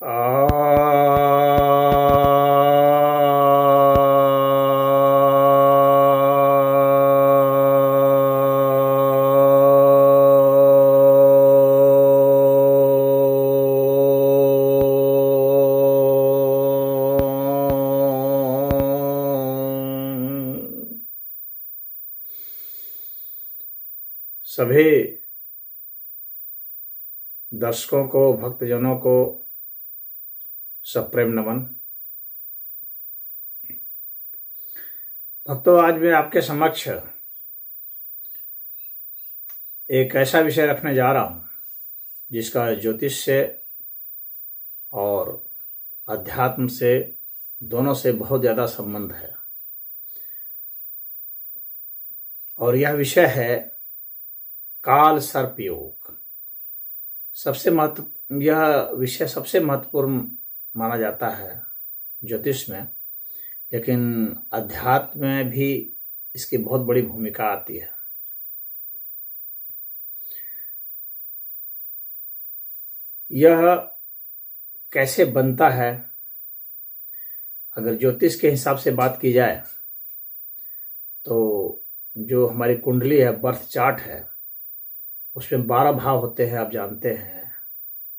आ सभी दर्शकों को, भक्तजनों को सप्रेम नमन। भक्तों, आज मैं आपके समक्ष एक ऐसा विषय रखने जा रहा हूं जिसका ज्योतिष से और अध्यात्म से, दोनों से बहुत ज़्यादा संबंध है। और यह विषय है काल सर्प योग। यह विषय सबसे महत्वपूर्ण माना जाता है ज्योतिष में, लेकिन अध्यात्म में भी इसकी बहुत बड़ी भूमिका आती है। यह कैसे बनता है? अगर ज्योतिष के हिसाब से बात की जाए तो जो हमारी कुंडली है, बर्थ चार्ट है, उसमें 12 भाव होते हैं। आप जानते हैं,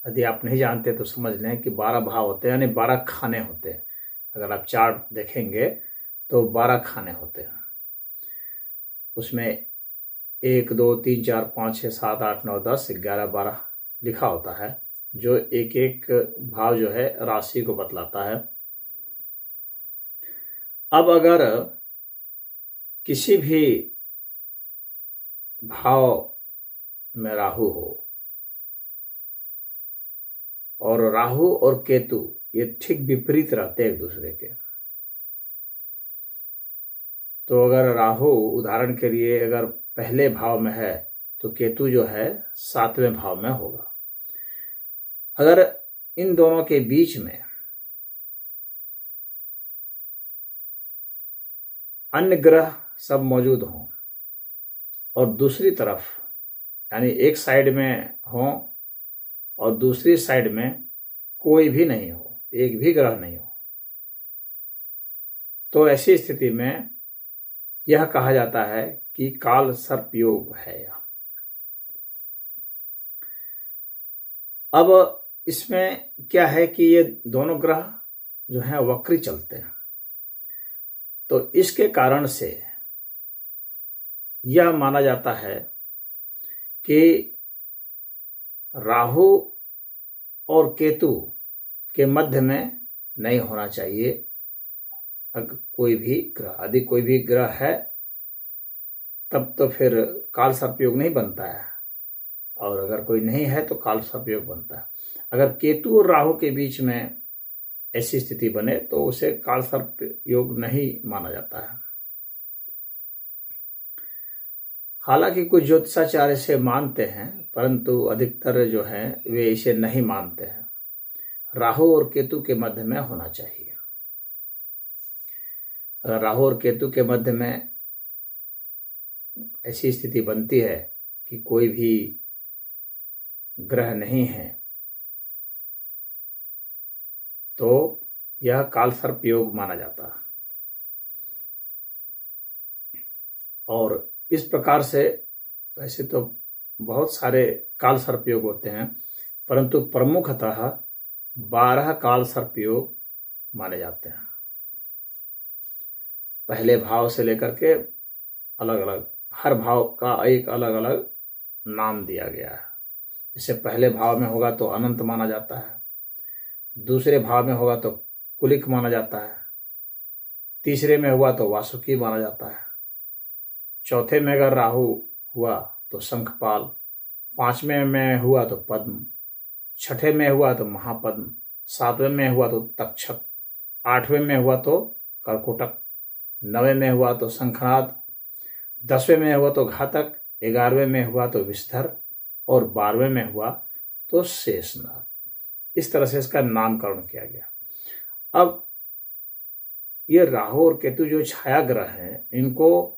यदि आप नहीं जानते तो समझ लें कि 12 भाव होते हैं, यानी 12 खाने होते हैं। अगर आप चार्ट देखेंगे तो 12 खाने होते हैं। उसमें 1 2 3 4 5 6 7 8 9 10 11 12 लिखा होता है, जो एक एक भाव जो है राशि को बतलाता है। अब अगर किसी भी भाव में राहु हो, और राहु और केतु ये ठीक विपरीत रहते हैं एक दूसरे के, तो अगर राहु उदाहरण के लिए अगर पहले भाव में है तो केतु जो है 7वें भाव में होगा। अगर इन दोनों के बीच में अन्य ग्रह सब मौजूद हों और दूसरी तरफ, यानी एक साइड में हों और दूसरी साइड में कोई भी नहीं हो, एक भी ग्रह नहीं हो, तो ऐसी स्थिति में यह कहा जाता है कि काल सर्प योग है। अब इसमें क्या है कि ये दोनों ग्रह जो हैं वक्री चलते हैं, तो इसके कारण से यह माना जाता है कि राहु और केतु के मध्य में नहीं होना चाहिए। अगर कोई भी ग्रह, यदि कोई भी ग्रह है तब तो फिर काल सर्प योग नहीं बनता है, और अगर कोई नहीं है तो काल सर्प योग बनता है। अगर केतु और राहु के बीच में ऐसी स्थिति बने तो उसे काल सर्प योग नहीं माना जाता है। हालांकि कुछ ज्योतिषाचार्य इसे मानते हैं, परंतु अधिकतर जो हैं वे इसे नहीं मानते हैं। राहु और केतु के मध्य में होना चाहिए। अगर राहु और केतु के मध्य में ऐसी स्थिति बनती है कि कोई भी ग्रह नहीं है, तो यह काल सर्प योग माना जाता है। और इस प्रकार से वैसे तो बहुत सारे काल सर्प योग होते हैं, परंतु प्रमुखतः 12 काल सर्प योग माने जाते हैं। पहले भाव से लेकर के अलग अलग, हर भाव का एक अलग अलग नाम दिया गया है। जैसे पहले भाव में होगा तो अनंत माना जाता है, दूसरे भाव में होगा तो कुलिक माना जाता है, तीसरे में हुआ तो वासुकी माना जाता है, चौथे में अगर राहु हुआ तो शंखपाल, पांचवें में हुआ तो पद्म, छठे में हुआ तो महापद्म, सातवें में हुआ तो तक्षक, आठवें में हुआ तो कर्कोटक, नवें में हुआ तो शंखनाद, 10वें में हुआ तो घातक, 11वें में हुआ तो विषधर, और 12वें में हुआ तो शेषनाग। इस तरह से इसका नामकरण किया गया। अब ये राहु और केतु जो छाया ग्रह हैं, इनको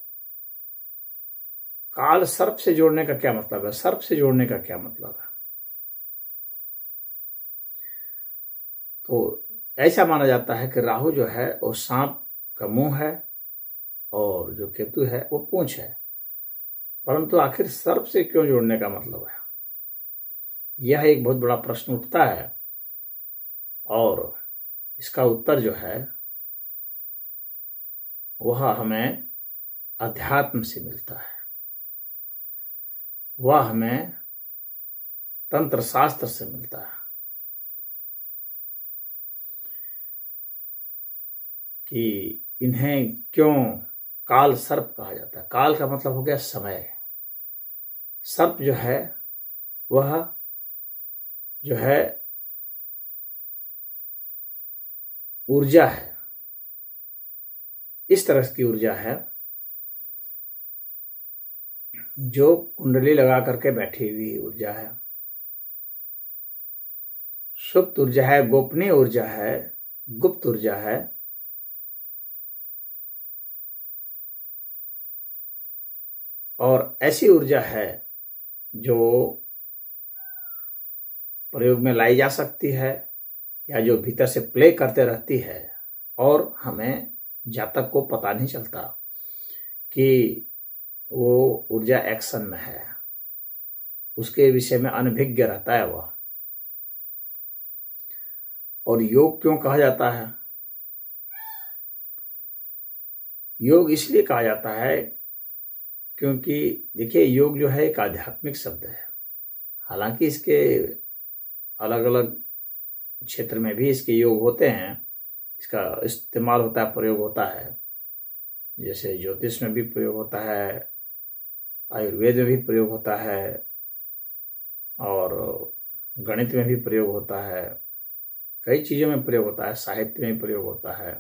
काल सर्प से जोड़ने का क्या मतलब है? सर्प से जोड़ने का क्या मतलब है? तो ऐसा माना जाता है कि राहु जो है वो सांप का मुंह है और जो केतु है वो पूंछ है। परंतु आखिर सर्प से क्यों जोड़ने का मतलब है, यह एक बहुत बड़ा प्रश्न उठता है। और इसका उत्तर जो है वह हमें अध्यात्म से मिलता है, वह हमें तंत्र शास्त्र से मिलता है कि इन्हें क्यों काल सर्प कहा जाता है। काल का मतलब हो गया समय। सर्प जो है वह जो है ऊर्जा है, इस तरह की ऊर्जा है जो कुंडली लगा करके बैठी हुई ऊर्जा है, सुप्त ऊर्जा है, गोपनीय ऊर्जा है, गुप्त ऊर्जा है। और ऐसी ऊर्जा है जो प्रयोग में लाई जा सकती है या जो भीतर से प्ले करते रहती है और हमें जातक को पता नहीं चलता कि वो ऊर्जा एक्शन में है, उसके विषय में अनभिज्ञ रहता है वह। और योग क्यों कहा जाता है? योग इसलिए कहा जाता है क्योंकि देखिए योग जो है एक आध्यात्मिक शब्द है। हालांकि इसके अलग अलग क्षेत्र में भी इसके योग होते हैं, इसका इस्तेमाल होता है, प्रयोग होता है। जैसे ज्योतिष में भी प्रयोग होता है, आयुर्वेद में भी प्रयोग होता है और गणित में भी प्रयोग होता है, कई चीज़ों में प्रयोग होता है, साहित्य में प्रयोग होता है।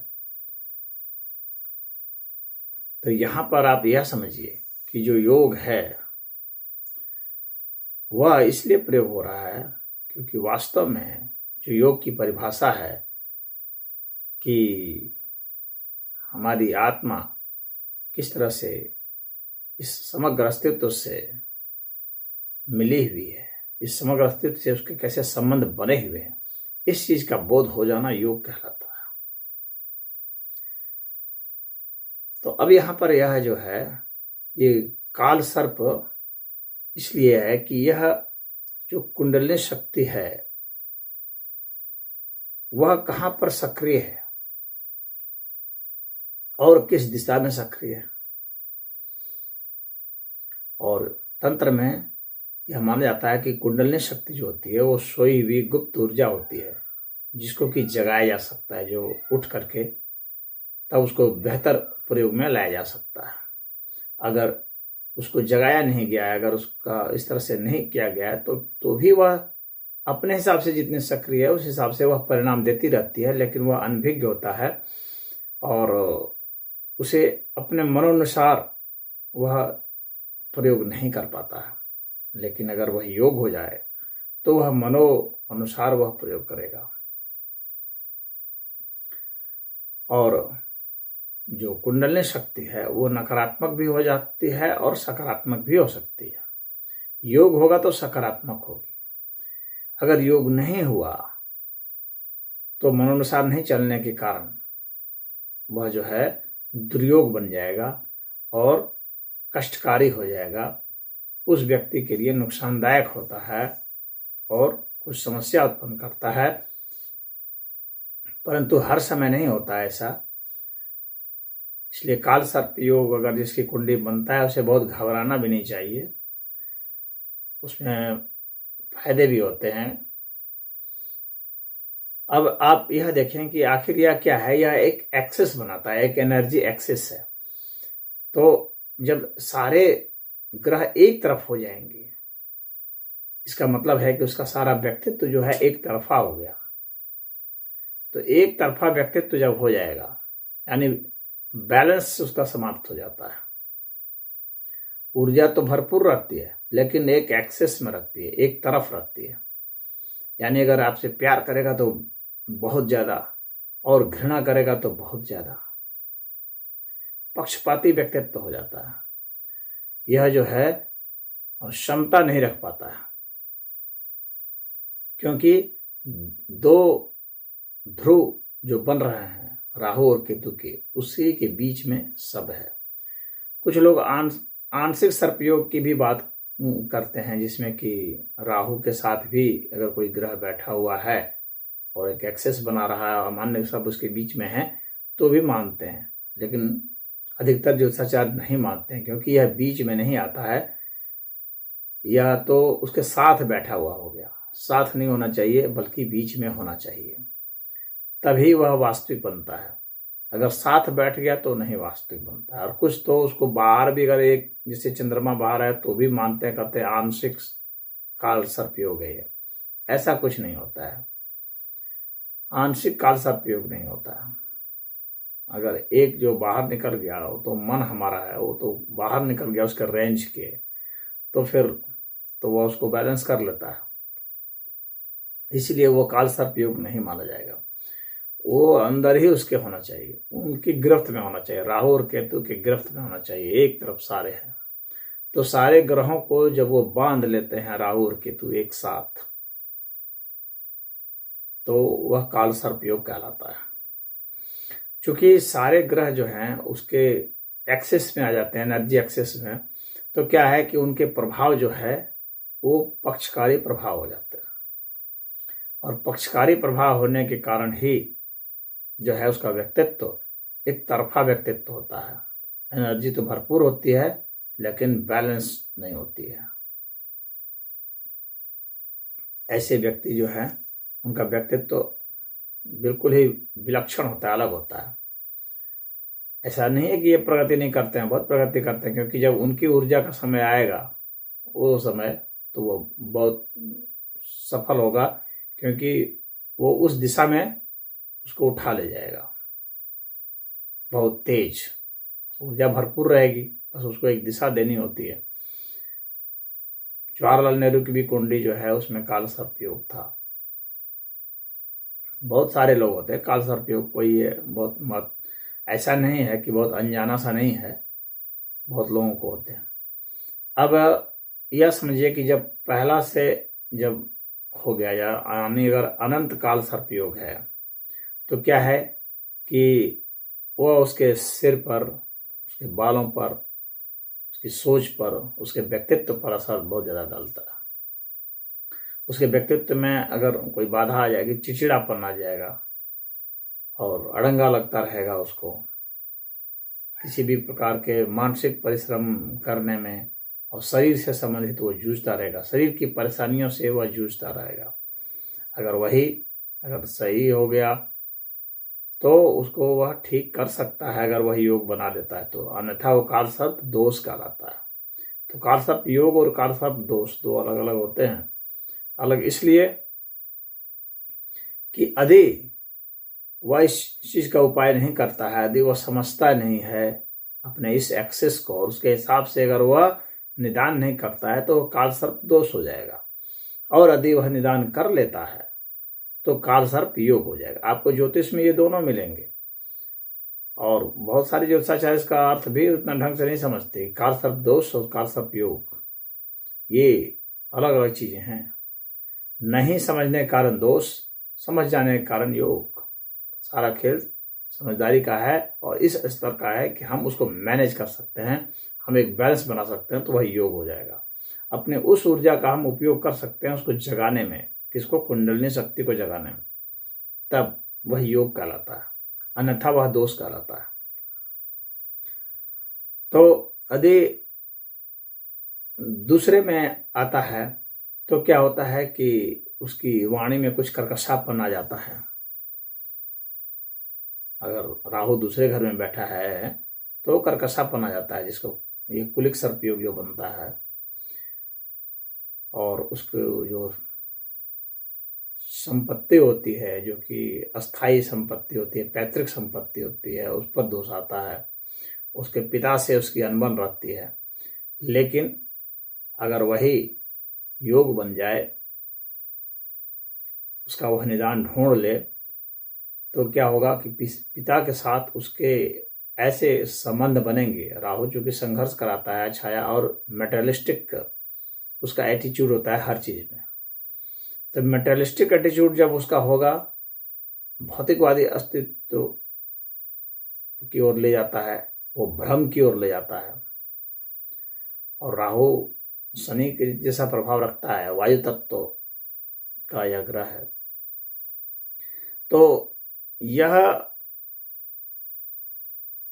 तो यहाँ पर आप यह समझिए कि जो योग है वह इसलिए प्रयोग हो रहा है क्योंकि वास्तव में जो योग की परिभाषा है कि हमारी आत्मा किस तरह से इस समग्र अस्तित्व से मिली हुई है, इस समग्र अस्तित्व से उसके कैसे संबंध बने हुए हैं, इस चीज का बोध हो जाना योग कहलाता है। तो अब यहाँ पर यह जो है ये काल सर्प इसलिए है कि यह जो कुंडलिनी शक्ति है वह कहाँ पर सक्रिय है और किस दिशा में सक्रिय है। और तंत्र में यह माना जाता है कि कुंडलिनी शक्ति जो होती है वो सोई हुई गुप्त ऊर्जा होती है जिसको कि जगाया जा सकता है, जो उठ करके तब उसको बेहतर प्रयोग में लाया जा सकता है। अगर उसको जगाया नहीं गया है, अगर उसका इस तरह से नहीं किया गया है तो भी वह अपने हिसाब से जितनी सक्रिय है उस हिसाब से वह परिणाम देती रहती है, लेकिन वह अनभिज्ञ होता है और उसे अपने मनोनुसार वह प्रयोग नहीं कर पाता है। लेकिन अगर वह योग हो जाए तो वह मनो अनुसार वह प्रयोग करेगा। और जो कुंडलिनी शक्ति है वो नकारात्मक भी हो जाती है और सकारात्मक भी हो सकती है। योग होगा तो सकारात्मक होगी, अगर योग नहीं हुआ तो मनोनुसार नहीं चलने के कारण वह जो है दुर्योग बन जाएगा और कष्टकारी हो जाएगा, उस व्यक्ति के लिए नुकसानदायक होता है और कुछ समस्या उत्पन्न करता है। परंतु हर समय नहीं होता है ऐसा। इसलिए काल सर्प योग अगर जिसकी कुंडली बनता है उसे बहुत घबराना भी नहीं चाहिए, उसमें फायदे भी होते हैं। अब आप यह देखें कि आखिर यह क्या है, यह एक एक्सेस बनाता है, एक एनर्जी एक्सेस है। तो जब सारे ग्रह एक तरफ हो जाएंगे इसका मतलब है कि उसका सारा व्यक्तित्व जो है एक तरफा हो गया। तो एक तरफा व्यक्तित्व जब हो जाएगा यानी बैलेंस उसका समाप्त हो जाता है। ऊर्जा तो भरपूर रहती है लेकिन एक एक्सेस में रहती है, एक तरफ रहती है। यानी अगर आपसे प्यार करेगा तो बहुत ज्यादा और घृणा करेगा तो बहुत ज्यादा, पक्षपाती व्यक्तित्व हो जाता है। यह जो है क्षमता नहीं रख पाता है क्योंकि दो ध्रुव जो बन रहे हैं राहु और केतु के, उसी के बीच में सब है। कुछ लोग आंशिक सर्पयोग की भी बात करते हैं, जिसमें कि राहु के साथ भी अगर कोई ग्रह बैठा हुआ है और एक एक्सेस बना रहा है और मान्य सब उसके बीच में है तो भी मानते हैं, लेकिन अधिकतर ज्योतिषाचार्य नहीं मानते हैं, क्योंकि यह बीच में नहीं आता है, या तो उसके साथ बैठा हुआ हो गया। साथ नहीं होना चाहिए बल्कि बीच में होना चाहिए, तभी वह वास्तविक बनता है। अगर साथ बैठ गया तो नहीं वास्तविक बनता है। और कुछ तो उसको बाहर भी, अगर एक जैसे चंद्रमा बाहर है तो भी मानते हैं, कहते हैं आंशिक काल सर्पयोग है। ऐसा कुछ नहीं होता है, आंशिक काल सर्पयोग नहीं होता है। अगर एक जो बाहर निकल गया हो तो मन हमारा है, वो तो बाहर निकल गया उसके रेंज के, तो फिर तो वह उसको बैलेंस कर लेता है, इसलिए वो काल सर्पयोग नहीं माना जाएगा। वो अंदर ही उसके होना चाहिए, उनकी गिरफ्त में होना चाहिए, राहु और केतु की गिरफ्त में होना चाहिए। एक तरफ सारे हैं तो सारे ग्रहों को जब वो बांध लेते हैं राहु और केतु एक साथ, तो वह काल सर्पयोग कहलाता है। चूंकि सारे ग्रह जो हैं उसके एक्सेस में आ जाते हैं, एनर्जी एक्सेस में, तो क्या है कि उनके प्रभाव जो है वो पक्षकारी प्रभाव हो जाते हैं, और पक्षकारी प्रभाव होने के कारण ही जो है उसका व्यक्तित्व एक तरफा व्यक्तित्व होता है। एनर्जी तो भरपूर होती है लेकिन बैलेंस नहीं होती है। ऐसे व्यक्ति जो है उनका व्यक्तित्व बिल्कुल ही विलक्षण होता है, अलग होता है। ऐसा नहीं है कि ये प्रगति नहीं करते हैं, बहुत प्रगति करते हैं, क्योंकि जब उनकी ऊर्जा का समय आएगा वो समय तो वो बहुत सफल होगा, क्योंकि वो उस दिशा में उसको उठा ले जाएगा। बहुत तेज ऊर्जा भरपूर रहेगी, बस उसको एक दिशा देनी होती है। जवाहरलाल नेहरू की भी कुंडली जो है उसमें काल सर्पयोग था। बहुत सारे लोग होते हैं काल सर्पयोग, कोई ये बहुत मत ऐसा नहीं है कि बहुत अनजाना सा नहीं है, बहुत लोगों को होते हैं। अब यह समझिए कि जब पहला से जब हो गया, या अगर अनंत काल सर्पयोग है तो क्या है कि वह उसके सिर पर, उसके बालों पर, उसकी सोच पर, उसके व्यक्तित्व पर असर बहुत ज़्यादा डालता है। उसके व्यक्तित्व में अगर कोई बाधा आ जाएगी, चिड़चिड़ापन आ जाएगा और अड़ंगा लगता रहेगा उसको, किसी भी प्रकार के मानसिक परिश्रम करने में, और शरीर से संबंधित वो जूझता रहेगा, शरीर की परेशानियों से वह जूझता रहेगा। अगर सही हो गया तो उसको वह ठीक कर सकता है, अगर वह योग बना लेता है तो, अन्यथा वो काल सर्प दोष कहलाता है। तो काल सर्प योग और काल सर्प दोष दो अलग अलग होते हैं। अलग इसलिए कि यदि वह इस चीज का उपाय नहीं करता है, यदि वह समझता नहीं है अपने इस एक्सेस को, और उसके हिसाब से अगर वह निदान नहीं करता है तो वह काल सर्प दोष हो जाएगा। और यदि वह निदान कर लेता है तो काल सर्प योग हो जाएगा। आपको ज्योतिष में ये दोनों मिलेंगे, और बहुत सारे ज्योतिषाचार्य इसका अर्थ भी उतना ढंग से नहीं समझते। काल सर्प दोष और काल सर्प योग ये अलग अलग चीजें हैं। नहीं समझने के कारण दोष, समझ जाने के कारण योग। सारा खेल समझदारी का है, और इस स्तर का है कि हम उसको मैनेज कर सकते हैं, हम एक बैलेंस बना सकते हैं, तो वही योग हो जाएगा। अपने उस ऊर्जा का हम उपयोग कर सकते हैं उसको जगाने में, किसको, कुंडलिनी शक्ति को जगाने में, तब वह योग कहलाता है, अन्यथा वह दोष कहलाता है। तो यदि दूसरे में आता है तो क्या होता है कि उसकी वाणी में कुछ कर्कशापन आ जाता है। अगर राहु दूसरे घर में बैठा है तो कर्कशापन आ जाता है, जिसको ये कुलिक सर्पयोग जो बनता है, और उसको जो संपत्ति होती है, जो कि अस्थाई संपत्ति होती है, पैतृक संपत्ति होती है, उस पर दोष आता है। उसके पिता से उसकी अनबन रहती है। लेकिन अगर वही योग बन जाए, उसका वह निदान ढूंढ ले, तो क्या होगा कि पिता के साथ उसके ऐसे संबंध बनेंगे। राहु चूंकि संघर्ष कराता है छाया, और मेटेरियलिस्टिक उसका एटीट्यूड होता है हर चीज में। तो मेटेरियलिस्टिक एटीट्यूड जब उसका होगा भौतिकवादी अस्तित्व की ओर ले जाता है, वो भ्रम की ओर ले जाता है। और राहु शनि के जैसा प्रभाव रखता है, वायु तत्व का यह ग्रह है। तो यह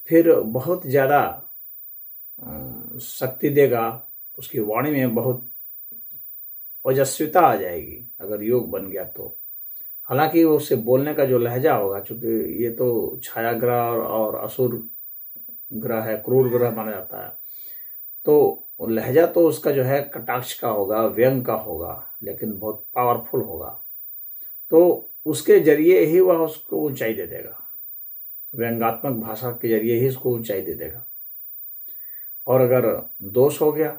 फिर बहुत ज़्यादा शक्ति देगा, उसकी वाणी में बहुत ओजस्विता आ जाएगी अगर योग बन गया तो। हालांकि उससे बोलने का जो लहजा होगा, चूंकि ये तो छाया ग्रह और असुर ग्रह है, क्रूर ग्रह माना जाता है, तो लहजा तो उसका जो है कटाक्ष का होगा, व्यंग का होगा, लेकिन बहुत पावरफुल होगा। तो उसके जरिए ही वह उसको ऊंचाई दे देगा, व्यंगात्मक भाषा के जरिए ही उसको ऊंचाई दे देगा। और अगर दोष हो गया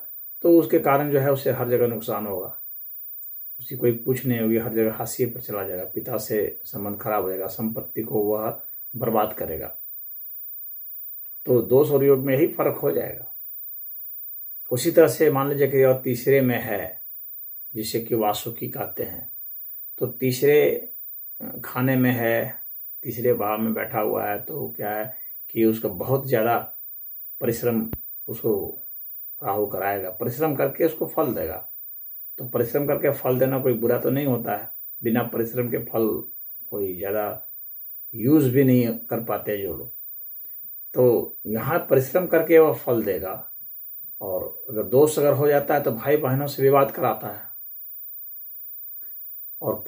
तो उसके कारण जो है उसे हर जगह नुकसान होगा, उसकी कोई पूछ नहीं होगी, हर जगह हाशिए पर चला जाएगा, पिता से संबंध खराब हो जाएगा, संपत्ति को वह बर्बाद करेगा। तो दोष और योग में ही फर्क हो जाएगा। उसी तरह से मान लीजिए कि और तीसरे में है, जिसे कि वासुकी कहते हैं, तो तीसरे खाने में है, तीसरे भाव में बैठा हुआ है, तो क्या है कि उसका बहुत ज़्यादा परिश्रम उसको राहु कराएगा, परिश्रम करके उसको फल देगा। तो परिश्रम करके फल देना कोई बुरा तो नहीं होता है, बिना परिश्रम के फल कोई ज़्यादा यूज़ भी नहीं कर पाते जो लोग, तो यहाँ परिश्रम करके वह फल देगा। और अगर दोष अगर हो जाता है तो भाई बहनों से विवाद कराता है। और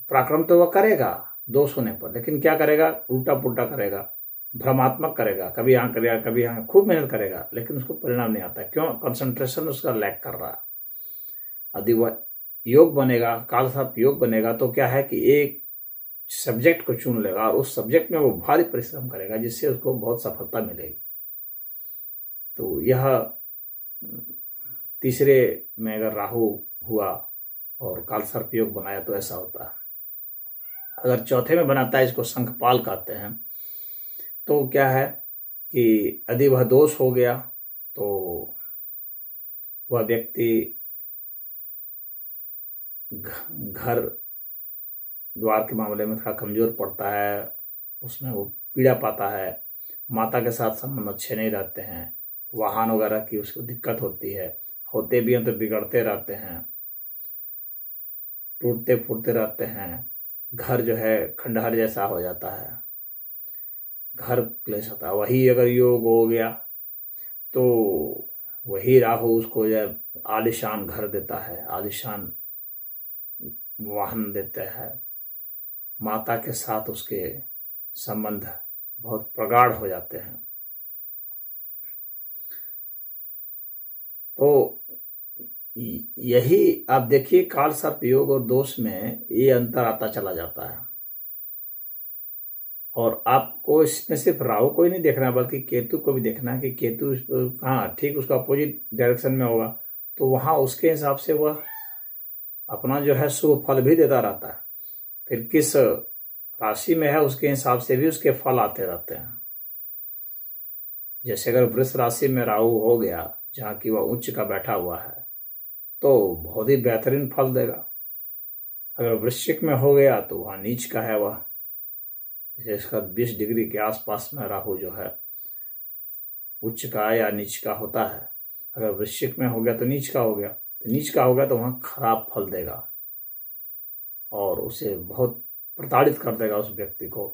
पराक्रम तो वह करेगा दोष होने पर, लेकिन क्या करेगा, उल्टा पुल्टा करेगा, भ्रमात्मक करेगा, कभी यहाँ करेगा कभी यहाँ, खूब मेहनत करेगा, लेकिन उसको परिणाम नहीं आता। क्यों? कंसंट्रेशन उसका लैक कर रहा है। यदि वह योग बनेगा, कालसर्प योग बनेगा, तो क्या है कि एक सब्जेक्ट को चुन लेगा और उस सब्जेक्ट में वो भारी परिश्रम करेगा, जिससे उसको बहुत सफलता मिलेगी। तो यह तीसरे में अगर राहु हुआ और कालसर्प योग बनाया तो ऐसा होता है। अगर चौथे में बनाता है, इसको शंखपाल कहते हैं, तो क्या है कि यदि वह दोष हो गया तो वह व्यक्ति घर द्वार के मामले में थोड़ा कमजोर पड़ता है, उसमें वो पीड़ा पाता है, माता के साथ संबंध अच्छे नहीं रहते हैं, वाहन वगैरह की उसको दिक्कत होती है, होते भी हैं तो बिगड़ते रहते हैं, टूटते फूटते रहते हैं, घर जो है खंडहर जैसा हो जाता है, घर क्लेश होता है। वही अगर योग हो गया तो वही राहु उसको जब आलिशान घर देता है, आलिशान वाहन देता है, माता के साथ उसके संबंध बहुत प्रगाढ़ हो जाते हैं। तो यही आप देखिए, कालसर्प योग और दोष में ये अंतर आता चला जाता है। और आपको इसमें सिर्फ राहु को ही नहीं देखना, बल्कि केतु को भी देखना है कि केतु हाँ ठीक उसका अपोजिट डायरेक्शन में होगा, तो वहाँ उसके हिसाब से वह अपना जो है शुभ फल भी देता रहता है। फिर किस राशि में है उसके हिसाब से भी उसके फल आते रहते हैं। जैसे अगर वृष राशि में राहु हो गया, जहाँ की वह उच्च का बैठा हुआ है, तो बहुत ही बेहतरीन फल देगा। अगर वृश्चिक में हो गया तो वहाँ नीच का है, वह इसका 20 डिग्री के आसपास में राहु जो है उच्च का या नीच का होता है। अगर वृश्चिक में हो गया तो नीच का हो गया, तो नीच का होगा तो वहाँ खराब फल देगा और उसे बहुत प्रताड़ित कर देगा उस व्यक्ति को।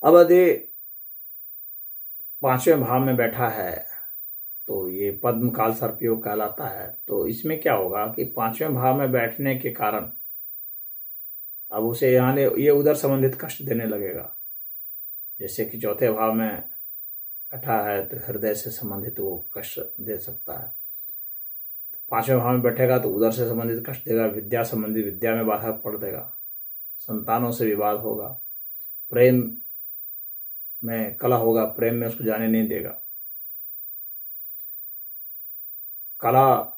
अब यदि 5वें भाव में बैठा है तो ये पद्म कालसर्प योग कहलाता है। तो इसमें क्या होगा कि 5वें भाव में बैठने के कारण अब उसे यहाँ ये उधर संबंधित कष्ट देने लगेगा। जैसे कि चौथे भाव में बैठा है तो हृदय से संबंधित वो कष्ट दे सकता है, 5वें भाव में बैठेगा तो उधर से संबंधित कष्ट देगा, विद्या संबंधित विद्या में बाधा पड़ देगा, संतानों से विवाद होगा, प्रेम में कलह होगा, प्रेम में उसको जाने नहीं देगा, कला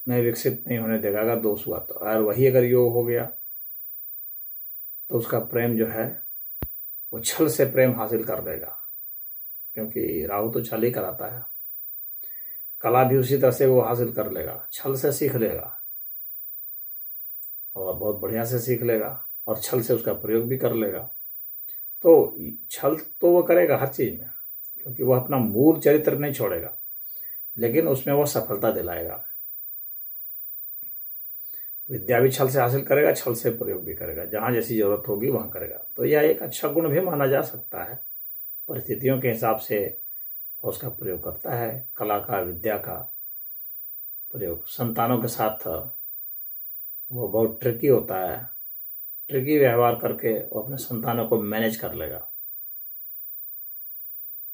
में विकसित नहीं होने देगा अगर दोष हुआ तो। और वही अगर योग हो गया तो उसका प्रेम जो है वो छल से प्रेम हासिल कर देगा, क्योंकि राहु तो छल ही कराता है। कला भी उसी तरह से वो हासिल कर लेगा, छल से सीख लेगा। और बहुत बढ़िया से सीख लेगा और छल से उसका प्रयोग भी कर लेगा। तो छल तो वो करेगा हर चीज़ में, क्योंकि वह अपना मूल चरित्र नहीं छोड़ेगा, लेकिन उसमें वह सफलता दिलाएगा। विद्या भी छल से हासिल करेगा, छल से प्रयोग भी करेगा, जहाँ जैसी जरूरत होगी वहाँ करेगा। तो यह एक अच्छा गुण भी माना जा सकता है। परिस्थितियों के हिसाब से उसका प्रयोग करता है। कला का, विद्या का प्रयोग संतानों के साथ वो बहुत ट्रिकी होता है। ट्रिकी व्यवहार करके वो अपने संतानों को मैनेज कर लेगा।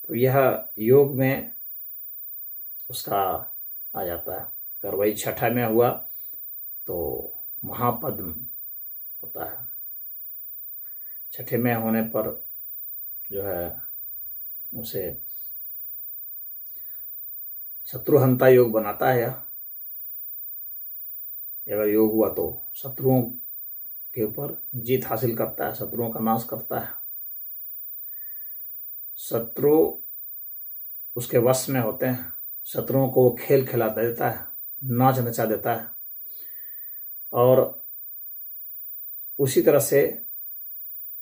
तो यह योग में उसका आ जाता है। अगर वही छठा में हुआ तो महापद्म होता है। छठे में होने पर जो है उसे शत्रुहंता योग बनाता है। अगर योग हुआ तो शत्रुओं के ऊपर जीत हासिल करता है, शत्रुओं का नाश करता है। शत्रु उसके वश में होते हैं। शत्रुओं को वो खेल खिला देता है, नाच नचा देता है। और उसी तरह से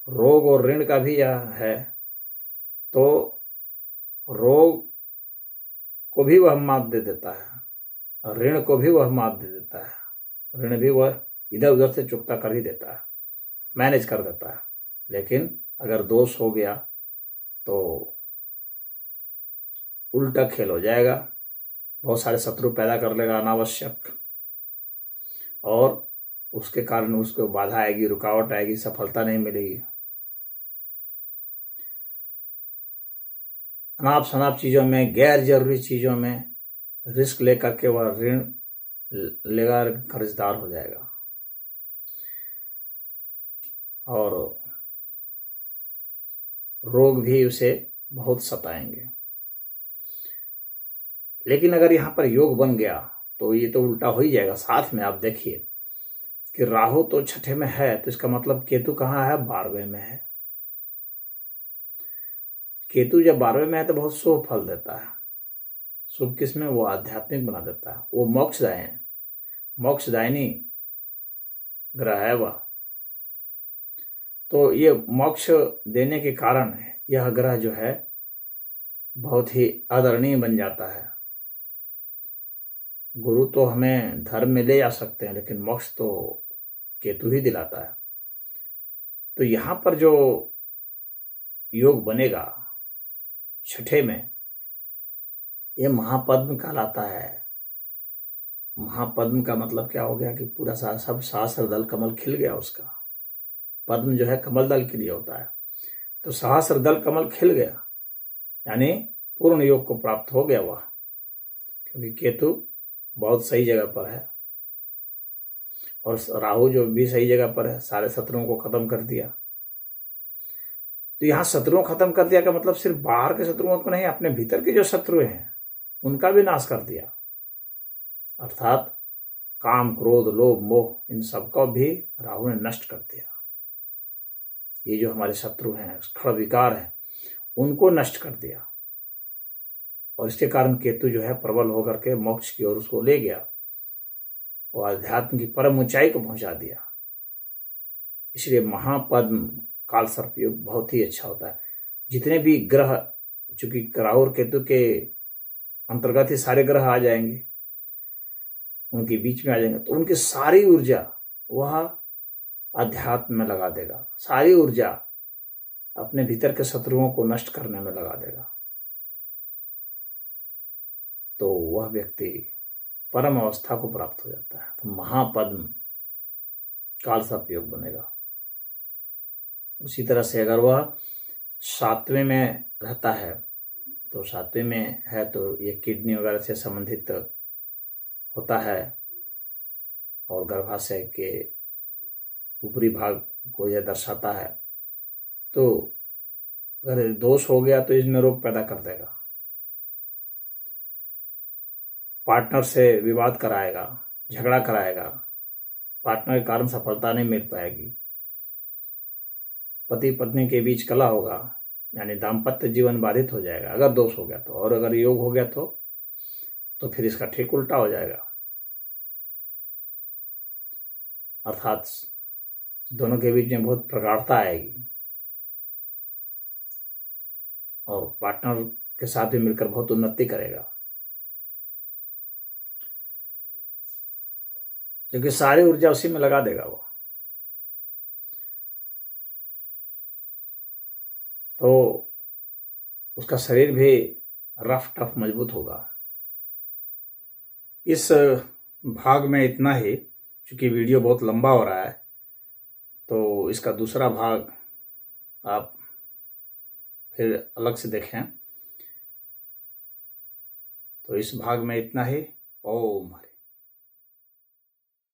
रोग और ऋण का भी यह है। तो रोग को भी वह मात दे देता है और ऋण को भी वह मात दे देता है। ऋण भी वह इधर उधर से चुकता कर ही देता है, मैनेज कर देता है। लेकिन अगर दोष हो गया तो उल्टा खेल हो जाएगा, बहुत सारे शत्रु पैदा कर लेगा अनावश्यक, और उसके कारण उसको बाधा आएगी, रुकावट आएगी, सफलता नहीं मिलेगी। अनाप शनाप चीज़ों में, गैर जरूरी चीज़ों में रिस्क लेकर के वह ऋण लेगा, कर्जदार हो जाएगा। और रोग भी उसे बहुत सताएंगे। लेकिन अगर यहाँ पर योग बन गया तो ये तो उल्टा हो ही जाएगा। साथ में आप देखिए कि राहु तो छठे में है, तो इसका मतलब केतु कहाँ है? 12वें में है। केतु जब 12वें में है तो बहुत शुभ फल देता है। शुभ किसमें? वो आध्यात्मिक बना देता है, वो मोक्षदायी, मोक्षदायिनी ग्रह है वह। तो ये मोक्ष देने के कारण यह ग्रह जो है बहुत ही आदरणीय बन जाता है। गुरु तो हमें धर्म में ले जा सकते हैं, लेकिन मोक्ष तो केतु ही दिलाता है। तो यहाँ पर जो योग बनेगा छठे में, ये महापद्म कहलाता है। महापद्म का मतलब क्या हो गया कि पूरा सब सहस्त्र दल कमल खिल गया उसका। पद्म जो है कमल दल के लिए होता है। तो सहस्त्र दल कमल खिल गया, यानी पूर्ण योग को प्राप्त हो गया वह, क्योंकि केतु बहुत सही जगह पर है और राहु जो भी सही जगह पर है, सारे शत्रुओं को खत्म कर दिया। तो यहाँ शत्रुओं खत्म कर दिया का मतलब सिर्फ बाहर के शत्रुओं को नहीं, अपने भीतर के जो शत्रु हैं उनका भी नाश कर दिया। अर्थात काम, क्रोध, लोभ, मोह, इन सबको भी राहु ने नष्ट कर दिया। ये जो हमारे शत्रु हैं, खड़ विकार हैं, उनको नष्ट कर दिया। और इसके कारण केतु जो है प्रबल होकर के मोक्ष की ओर उसको ले गया और अध्यात्म की परम ऊंचाई को पहुंचा दिया। इसलिए महापद्म काल सर्प योग बहुत ही अच्छा होता है। जितने भी ग्रह, चूंकि राहु और केतु के अंतर्गत ही सारे ग्रह आ जाएंगे, उनके बीच में आ जाएंगे, तो उनकी सारी ऊर्जा वह अध्यात्म में लगा देगा, सारी ऊर्जा अपने भीतर के शत्रुओं को नष्ट करने में लगा देगा। तो वह व्यक्ति परम अवस्था को प्राप्त हो जाता है। तो महापद्म काल सर्प योग बनेगा। उसी तरह से अगर वह 7वें में रहता है, तो 7वें में है तो ये किडनी वगैरह से संबंधित होता है और गर्भाशय के ऊपरी भाग को यह दर्शाता है। तो अगर दोष हो गया तो इसमें रोग पैदा कर देगा, पार्टनर से विवाद कराएगा, झगड़ा कराएगा, पार्टनर के कारण सफलता नहीं मिल पाएगी, पति पत्नी के बीच कलह होगा, यानी दाम्पत्य जीवन बाधित हो जाएगा अगर दोष हो गया तो। और अगर योग हो गया तो फिर इसका ठीक उल्टा हो जाएगा। अर्थात दोनों के बीच में बहुत प्रगाढ़ता आएगी और पार्टनर के साथ भी मिलकर बहुत उन्नति करेगा, क्योंकि सारी ऊर्जा उसी में लगा देगा वो। तो उसका शरीर भी रफ टफ मजबूत होगा। इस भाग में इतना ही, क्योंकि वीडियो बहुत लंबा हो रहा है, तो इसका दूसरा भाग आप फिर अलग से देखें। तो इस भाग में इतना ही। ओम।